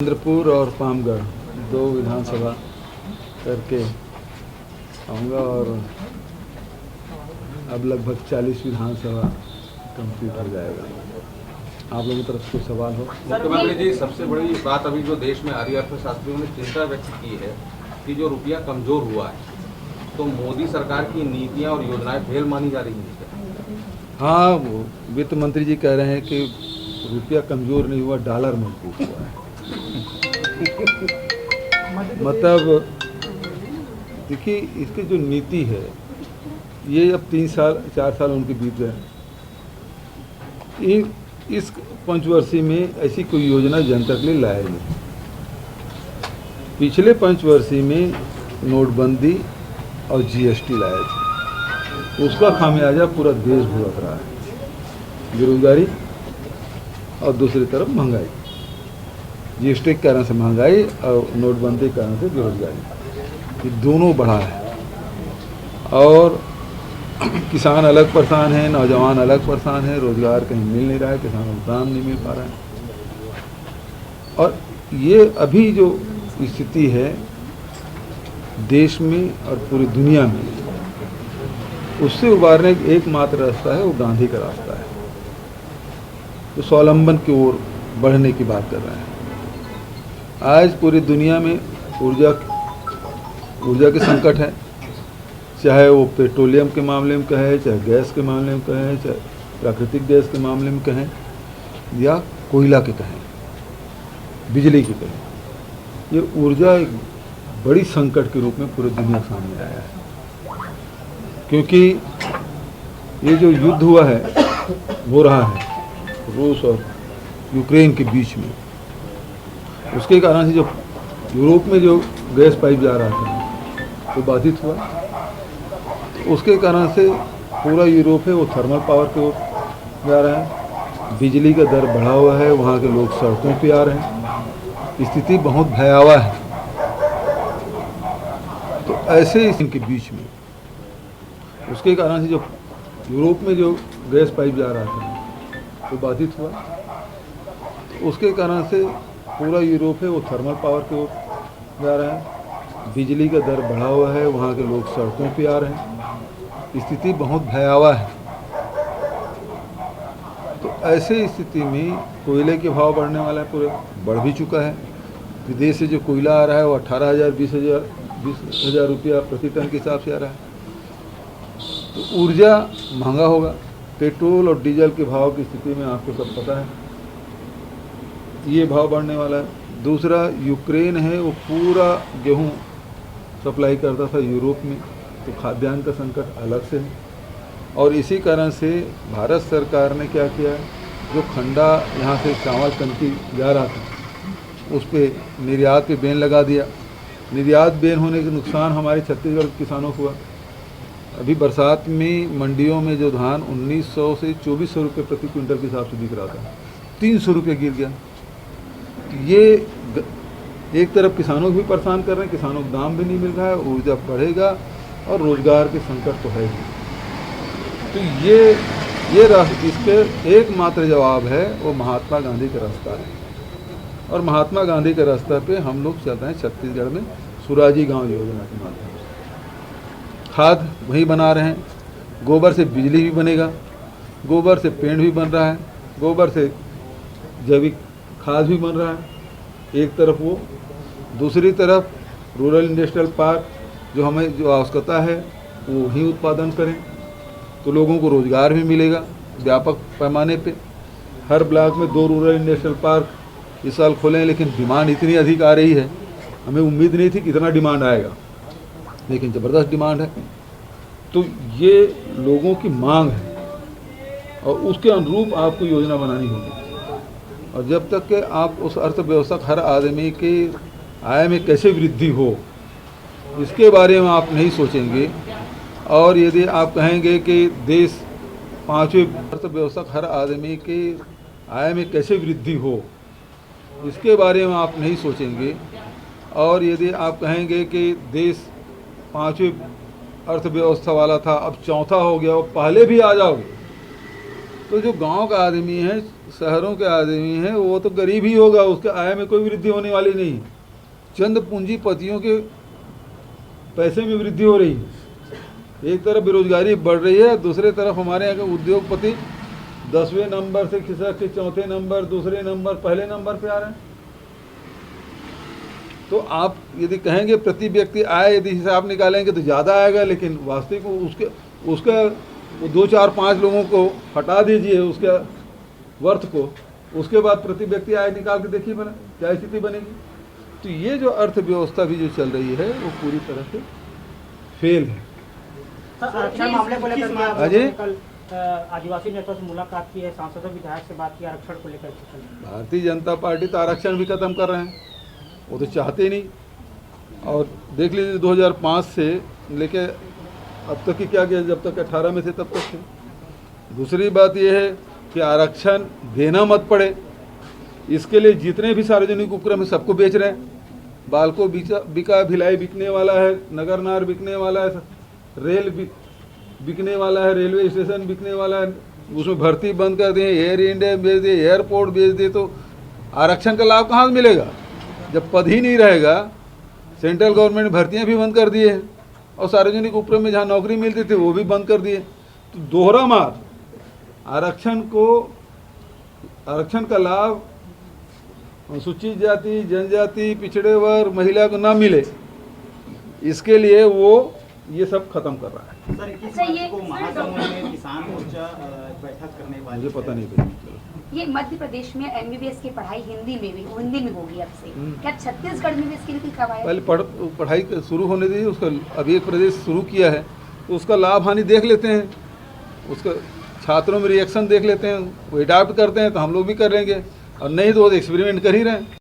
चंद्रपुर और पामगढ़ दो विधानसभा करके आऊँगा और अब लगभग 40 विधानसभा कंप्लीट हो जाएगा। आप लोगों की तरफ से सवाल हो? मुख्यमंत्री जी, सबसे बड़ी बात अभी जो देश में आ रही है, अर्थशास्त्रियों ने चिंता व्यक्त की है कि जो रुपया कमजोर हुआ है तो मोदी सरकार की नीतियां और योजनाएं फेल मानी जा रही हैं। हाँ, वो वित्त मंत्री जी कह रहे हैं कि रुपया कमज़ोर नहीं हुआ, डॉलर मजबूत हुआ है। मतलब देखिए, इसकी जो नीति है ये अब 3-4 साल उनके बीत गए। इस पंचवर्षीय में ऐसी कोई योजना जनता के लिए लाए नहीं। पिछले पंचवर्षीय में नोटबंदी और जीएसटी लाए थे, उसका खामियाजा पूरा देश भुगत रहा है। बेरोजगारी और दूसरी तरफ महंगाई, जीएसटी के कारण से महंगाई और नोटबंदी के कारण से बेरोजगारी, ये दोनों बढ़ा है। और किसान अलग परेशान हैं, नौजवान अलग परेशान हैं, रोजगार कहीं मिल नहीं रहा है, किसानों को दाम नहीं मिल पा रहा है। और ये अभी जो स्थिति है देश में और पूरी दुनिया में, उससे उबारने का एकमात्र रास्ता है वो गांधी का रास्ता है, तो स्वावलंबन की ओर बढ़ने की बात कर रहे हैं। आज पूरी दुनिया में ऊर्जा के संकट है, चाहे वो पेट्रोलियम के मामले में कहें, चाहे गैस के मामले में कहें, चाहे प्राकृतिक गैस के मामले में कहें, या कोयला के कहें, बिजली की कहें। ये ऊर्जा एक बड़ी संकट के रूप में पूरी दुनिया के सामने आया है, क्योंकि ये जो युद्ध हुआ है, हो रहा है रूस और यूक्रेन के बीच में, उसके कारण से जो यूरोप में जो गैस पाइप जा रहा था वो बाधित हुआ। उसके कारण से पूरा यूरोप है वो थर्मल पावर की ओर जा रहा है, बिजली का दर बढ़ा हुआ है, वहाँ के लोग सड़कों पे आ रहे हैं, स्थिति बहुत भयावह है। तो ऐसे इनके बीच में उसके कारण से जो यूरोप में जो गैस पाइप जा रहा था वो बाधित हुआ। तो उसके कारण से पूरा यूरोप है वो थर्मल पावर की ओर जा रहा है, बिजली का दर बढ़ा हुआ है, वहाँ के लोग सड़कों पे आ रहे हैं, स्थिति बहुत भयावह है। तो ऐसे स्थिति में कोयले के भाव बढ़ने वाला है, पूरे बढ़ भी चुका है। विदेश से जो कोयला आ रहा है वो 18,000 20,000 रुपया प्रति टन के हिसाब से आ रहा है। तो ऊर्जा महंगा होगा, पेट्रोल और डीजल के भाव की स्थिति में आपको सब पता है, ये भाव बढ़ने वाला है। दूसरा, यूक्रेन है वो पूरा गेहूं सप्लाई करता था यूरोप में, तो खाद्यान्न का संकट अलग से है। और इसी कारण से भारत सरकार ने क्या किया, जो खंडा यहाँ से चावल टंकी जा रहा था उस पर निर्यात पे बैन लगा दिया। निर्यात बैन होने के नुकसान हमारे छत्तीसगढ़ के किसानों को हुआ। अभी बरसात में मंडियों में जो धान 1900 से 2400 रुपये प्रति क्विंटल के हिसाब से बिक रहा था, 300 रुपये गिर गया। ये एक तरफ किसानों को भी परेशान कर रहे हैं, किसानों को दाम भी नहीं मिल रहा है, ऊर्जा बढ़ेगा और रोजगार के संकट तो है ही। तो ये इसके एकमात्र जवाब है वो महात्मा गांधी का रास्ता है। और महात्मा गांधी के रास्ते पे हम लोग चल रहे हैं छत्तीसगढ़ में सुराजी गांव योजना के माध्यम से। खाद वही बना रहे हैं, गोबर से बिजली भी बनेगा, गोबर से पेंट भी बन रहा है, गोबर से जैविक खाद भी बन रहा है एक तरफ वो। दूसरी तरफ रूरल इंडस्ट्रियल पार्क जो हमें जो आवश्यकता है वो ही उत्पादन करें, तो लोगों को रोज़गार भी मिलेगा व्यापक पैमाने पे। हर ब्लॉक में 2 रूरल इंडस्ट्रियल पार्क इस साल खोले हैं, लेकिन डिमांड इतनी अधिक आ रही है, हमें उम्मीद नहीं थी कि इतना डिमांड आएगा, लेकिन ज़बरदस्त डिमांड है। तो ये लोगों की मांग है और उसके अनुरूप आपको योजना बनानी होगी। और जब तक कि आप उस अर्थव्यवस्था, हर आदमी के आय में कैसे वृद्धि हो, इसके बारे में आप नहीं सोचेंगे, और यदि आप कहेंगे कि देश 5वें अर्थव्यवस्था, हर आदमी के आय में कैसे वृद्धि हो, इसके बारे में आप नहीं सोचेंगे, और यदि आप कहेंगे कि देश 5वें अर्थव्यवस्था वाला था अब 4था हो गया और पहले भी आ जाओगे, तो जो गांव का आदमी है, शहरों के आदमी है, वो तो गरीब ही होगा, उसके आय में कोई वृद्धि होने वाली नहीं है। चंद पूंजीपतियों के पैसे में वृद्धि हो रही है। एक तरफ बेरोजगारी बढ़ रही है, दूसरे तरफ हमारे यहाँ के उद्योगपति 10वें नंबर से खिसक के 4थे नंबर, दूसरे नंबर, पहले नंबर पे आ रहे हैं। तो आप यदि कहेंगे प्रति व्यक्ति आय यदि हिसाब निकालेंगे तो ज़्यादा आएगा, लेकिन वास्तविक उसका 2, 4, 5 लोगों को हटा दीजिए उसके वर्थ को, उसके बाद प्रति व्यक्ति आय निकाल के देखिए बना क्या स्थिति बनेगी। तो ये जो अर्थव्यवस्था भी जो चल रही है वो पूरी तरह से फेल है। आरक्षण मामले को लेकर के आप अजय? कल आदिवासी नेताओं से मुलाकात की है, सांसदों विधायक से बात की आरक्षण को लेकर के। भारतीय जनता पार्टी तो आरक्षण भी खत्म कर रहे हैं, वो तो चाहते ही नहीं। और देख लीजिए 2005 से लेके अब तक की क्या किया, जब तक 18 में थे तब तक थे। दूसरी बात यह है कि आरक्षण देना मत पड़े, इसके लिए जितने भी सार्वजनिक उपक्रम है सबको बेच रहे हैं। बालको बिका, भिलाई बिकने वाला है, नगरनार बिकने वाला है, रेल बिकने वाला है, रेलवे स्टेशन बिकने वाला है, उसमें भर्ती बंद कर दिए, एयर इंडिया बेच दिए, एयरपोर्ट बेच दिए। तो आरक्षण का लाभ कहाँ मिलेगा जब पद ही नहीं रहेगा। सेंट्रल गवर्नमेंट ने भर्तियाँ भी बंद कर दिए हैं और सार्वजनिक उपक्रम में जहाँ नौकरी मिलती थी वो भी बंद कर दिए। तो दोहरा मार। आरक्षण का लाभ अनुसूचित जाति, जनजाति, पिछड़े वर्ग, महिला को ना मिले, इसके लिए वो ये सब खत्म कर रहा है। सर, 21 मार्च को महासमुंद में किसान मोर्चा बैठक करने वाली मुझे पता है। नहीं भाई। ये मध्य प्रदेश में एमबीबीएस की पढ़ाई हिंदी में होगी अब से। क्या छत्तीसगढ़ में भी इसके लिए कोई कवायद? पहले पढ़ाई शुरू होने दीजिए, उसका अभी एक प्रदेश शुरू किया है तो उसका लाभ हानि देख लेते हैं, उसका छात्रों में रिएक्शन देख लेते हैं, वो अडाप्ट करते हैं तो हम लोग भी करेंगे, और नहीं तो वो एक्सपेरिमेंट कर ही रहे हैं।